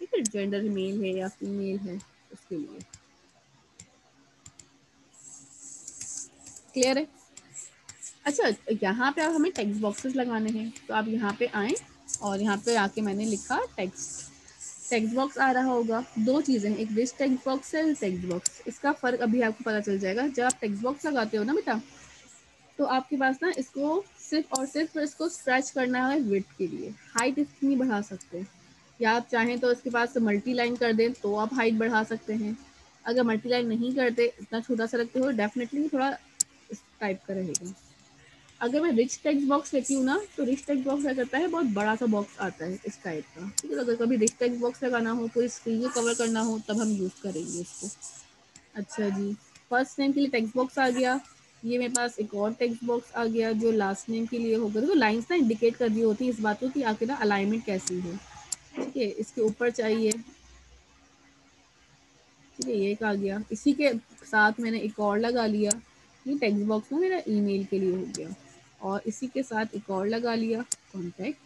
[SPEAKER 1] ठीक है। जेंडर मेल है या फीमेल है उसके लिए, क्लियर है। अच्छा, यहाँ पे अब हमें टेक्स्ट बॉक्सेस लगाने हैं, तो आप यहाँ पे आएँ और यहाँ पे आके मैंने लिखा टेक्स्ट बॉक्स आ रहा होगा। दो चीज़ें हैं, एक दिस टेक्स्ट बॉक्स है, टेक्स्ट बॉक्स। इसका फ़र्क अभी आपको पता चल जाएगा जब आप टेक्स्ट बॉक्स लगाते हो ना बेटा, तो आपके पास ना इसको सिर्फ और सिर्फ इसको स्ट्रेच करना है विड्थ के लिए, हाइट इतनी बढ़ा सकते हैं, या आप चाहें तो इसके पास मल्टी लाइन कर दें तो आप हाइट बढ़ा सकते हैं। अगर मल्टी लाइन नहीं करते, इतना छोटा सा रखते हो, डेफिनेटली थोड़ा इस टाइप का रहेगा। अगर मैं रिच टेक्स्ट बॉक्स लेती हूँ ना, तो रिच टेक्स्ट बॉक्स क्या करता है, बहुत बड़ा सा बॉक्स आता है इस टाइप का, ठीक है। अगर कभी रिच टेक्स्ट बॉक्स लगाना हो, पूरी स्क्रीन को कवर करना हो, तब हम यूज़ करेंगे इसको। अच्छा जी, फर्स्ट नेम के लिए टेक्स्ट बॉक्स आ गया, ये मेरे पास एक और टेक्स्ट बॉक्स आ गया जो लास्ट नेम के लिए होगा। तो लाइंस ना इंडिकेट कर दी होती है इस बात को कि आखिर ना अलाइनमेंट कैसी है, ठीक है। इसके ऊपर चाहिए, ठीक है, ये एक आ गया। इसी के साथ मैंने एक और लगा लिया, ये टेक्स्ट बॉक्स ना मेरा ईमेल के लिए हो गया, और इसी के साथ एक और लगा लिया कॉन्टैक्ट,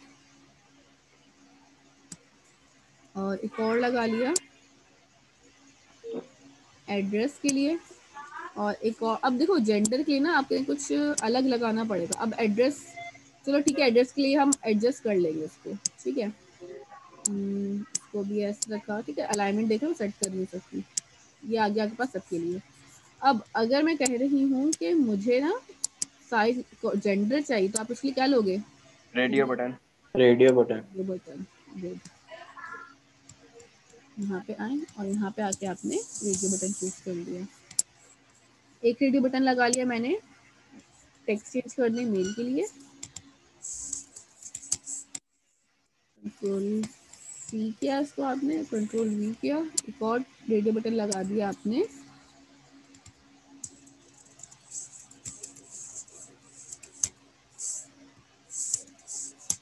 [SPEAKER 1] और एक और लगा लिया एड्रेस के लिए, और एक और। अब देखो जेंडर के लिए ना आपको कुछ अलग लगाना पड़ेगा। अब एड्रेस, चलो ठीक है, एड्रेस के लिए हम एडजस्ट कर लेंगे उसको, ठीक है। इसको भी ऐसे रखा, ठीक है। अलाइनमेंट देखो सेट कर नहीं सकती, ये आ गया आपके पास सबके लिए। अब अगर मैं कह रही हूँ कि मुझे ना साइज जेंडर चाहिए, तो आप उसके लिए क्या लोगे,
[SPEAKER 2] रेडियो बटन।
[SPEAKER 3] Radio button.
[SPEAKER 1] ये बटन, यहाँ पे आए और यहाँ पे आके आपने रेडियो बटन चूज कर लिया। एक रेडियो बटन लगा लिया मैंने टेक्स्ट चेंज करने मेल के लिए, कंट्रोल सी किया इसको आपने, कंट्रोल वी किया, एक और रेडियो बटन लगा दिया आपने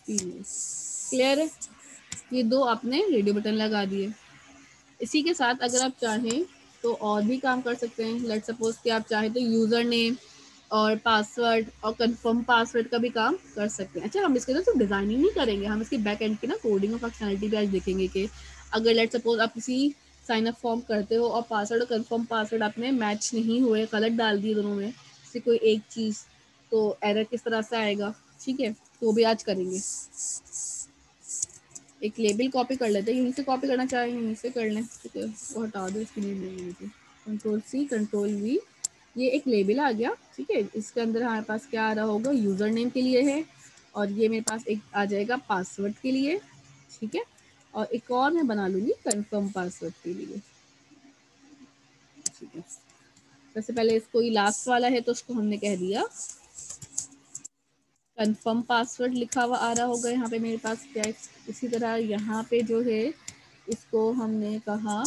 [SPEAKER 1] ईमेल, क्लियर है। ये दो आपने रेडियो बटन लगा दिए। इसी के साथ अगर आप चाहें तो और भी काम कर सकते हैं। लेट्स सपोज कि आप चाहें तो यूज़र नेम, और पासवर्ड और कंफर्म पासवर्ड का भी काम कर सकते हैं। अच्छा, हम इसके अंदर सिर्फ डिजाइनिंग नहीं करेंगे, हम इसकी बैक एंड की ना कोडिंग और फंक्शनलिटी भी आज देखेंगे कि अगर लेट सपोज आप किसी साइन अप फॉर्म करते हो और पासवर्ड और कंफर्म पासवर्ड आपने मैच नहीं हुए, गलत डाल दिए दोनों में से कोई एक चीज़, तो एरर किस तरह से आएगा। ठीक है, तो भी आज करेंगे। एक लेबल कॉपी कर लेते हैं, यहीं से कॉपी करना चाहें यहीं से कर लें। ठीक है, वो हटा दो, इसकी नीड नहीं है। कंट्रोल सी कंट्रोल वी, ये एक लेबल आ गया। ठीक है, इसके अंदर हमारे पास क्या आ रहा होगा, यूज़र नेम के लिए है, और ये मेरे पास एक आ जाएगा पासवर्ड के लिए। ठीक है, और एक और मैं बना लूँगी कंफर्म पासवर्ड के लिए। ठीक है, सबसे पहले इसको ये लास्ट वाला है तो उसको हमने कह दिया कंफर्म पासवर्ड लिखा हुआ आ रहा होगा यहाँ पे मेरे पास। क्या इसी तरह यहाँ पे जो है इसको हमने कहा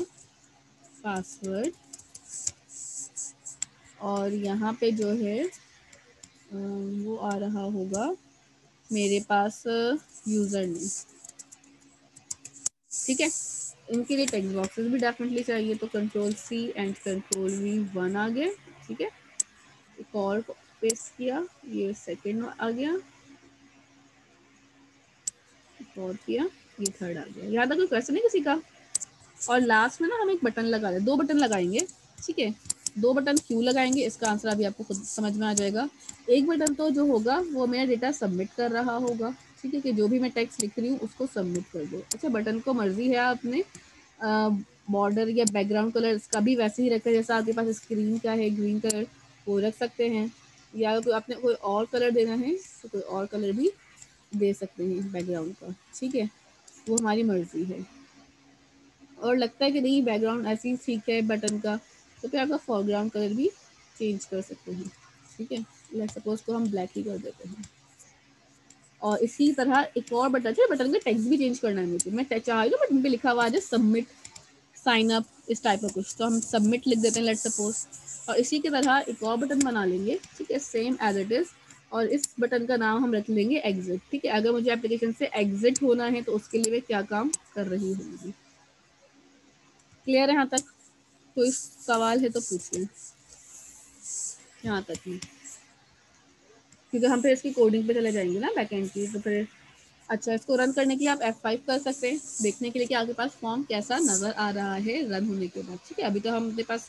[SPEAKER 1] पासवर्ड, और यहाँ पे जो है वो आ रहा होगा मेरे पास यूज़र नेम। ठीक है, इनके लिए टेक्स्ट बॉक्सेस भी डेफिनेटली चाहिए, तो control c and control v 1 आ गए। ठीक है, एक और पेस्ट किया, ये सेकंड आ गया, एक और किया, ये थर्ड आ गया। यहाँ तक कोई क्वेश्चन है किसी का? और लास्ट में ना हम एक बटन लगा दें, 2 बटन लगाएंगे। ठीक है, 2 बटन क्यों लगाएंगे इसका आंसर अभी आपको खुद समझ में आ जाएगा। एक बटन तो जो होगा वो मेरा डेटा सबमिट कर रहा होगा। ठीक है, कि जो भी मैं टेक्स्ट लिख रही हूँ उसको सबमिट कर दो। अच्छा, बटन को मर्जी है आपने बॉर्डर या बैकग्राउंड कलर इसका भी वैसे ही रखें जैसा आपके पास स्क्रीन का है, ग्रीन कलर वो रख सकते हैं, या तो आपने कोई और कलर देना है तो कोई और कलर भी दे सकते हैं बैकग्राउंड का। ठीक है, वो हमारी मर्जी है। और लगता है कि नहीं बैकग्राउंड ऐसी ठीक है बटन का, तो फिर आपका फोरग्राउंड कलर भी चेंज कर सकते हैं। ठीक है, लेट्स सपोज को हम ब्लैक ही कर देते हैं। और इसी तरह एक और बटन है, बटन का टेक्स्ट भी चेंज करना है मुझे। मैं चाहती हूँ बटन पे लिखा हुआ आ जाए सबमिट, साइन अप, इस टाइप का कुछ, तो हम सबमिट लिख देते हैं लेट्स सपोज। और इसी की तरह एक और बटन बना लेंगे। ठीक है, सेम एज इट इज़, और इस बटन का नाम हम रख लेंगे एग्जिट। ठीक है, अगर मुझे एप्लीकेशन से एग्जिट होना है तो उसके लिए मैं क्या काम कर रही होंगी। क्लियर है यहाँ तक? कोई सवाल है तो पूछिए यहाँ तक ही, क्योंकि हम फिर इसकी कोडिंग पे चले जाएंगे ना बैकएंड की, तो फिर अच्छा इसको रन करने के लिए आप F5 कर सकते हैं, देखने के लिए कि आपके पास फॉर्म कैसा नज़र आ रहा है रन होने के बाद। ठीक है, अभी तो हम अपने पास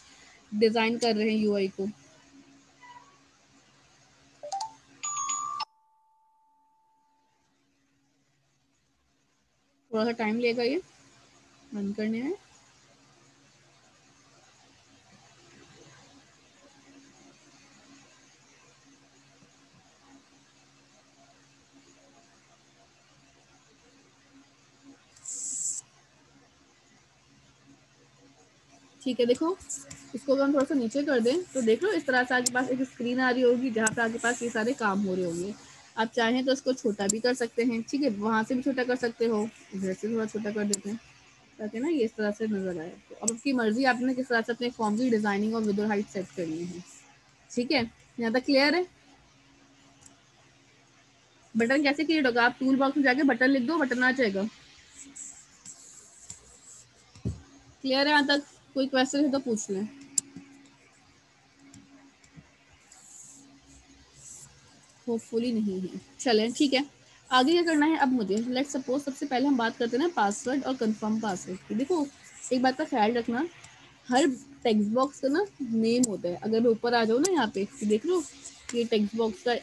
[SPEAKER 1] डिज़ाइन कर रहे हैं UI को। थोड़ा सा टाइम लेगा ये रन करने में। ठीक है, देखो इसको अगर हम थोड़ा सा नीचे कर दें तो देख लो इस तरह से आपके पास एक स्क्रीन आ रही होगी जहाँ पे आपके पास ये सारे काम हो रहे होंगे। आप चाहें तो इसको छोटा भी कर सकते हैं। ठीक है, वहाँ से भी छोटा कर सकते हो, इधर से थोड़ा छोटा कर देते हैं ताकि ना ये इस तरह से नजर आए। तो अब आपकी मर्जी, आपने किस तरह से अपने फॉर्म की डिजाइनिंग और विद हाइट सेट करनी है। ठीक है, यहाँ तक क्लियर है? बटन कैसे क्रिएट होगा? आप टूल बॉक्स में जाके बटन लिख दो, बटन आ जाएगा। क्लियर है यहाँ तक? कोई क्वेश्चन है तो पूछ लें। होपफुली नहीं है। चलें ठीक है, आगे क्या करना है अब मुझे। लेट्स सपोज सबसे पहले हम बात करते हैं ना पासवर्ड और कंफर्म पासवर्ड की। देखो एक बात का ख्याल रखना, हर टेक्स्ट बॉक्स का ना नेम होता है। अगर मैं ऊपर आ जाऊँ ना यहाँ पे तो देख लो ये टेक्स्ट बॉक्स का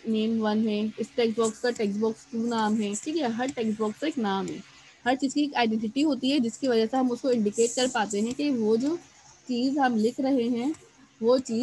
[SPEAKER 1] नेम 1 है, इस टेक्स्ट बॉक्स का टेक्स्ट बॉक्स 2 नाम है। ठीक है, हर टेक्स्ट बॉक्स का एक नाम है, हर चीज़ की एक आइडेंटिटी होती है जिसकी वजह से हम उसको इंडिकेट कर पाते हैं कि वो जो चीज़ हम लिख रहे हैं वो चीज़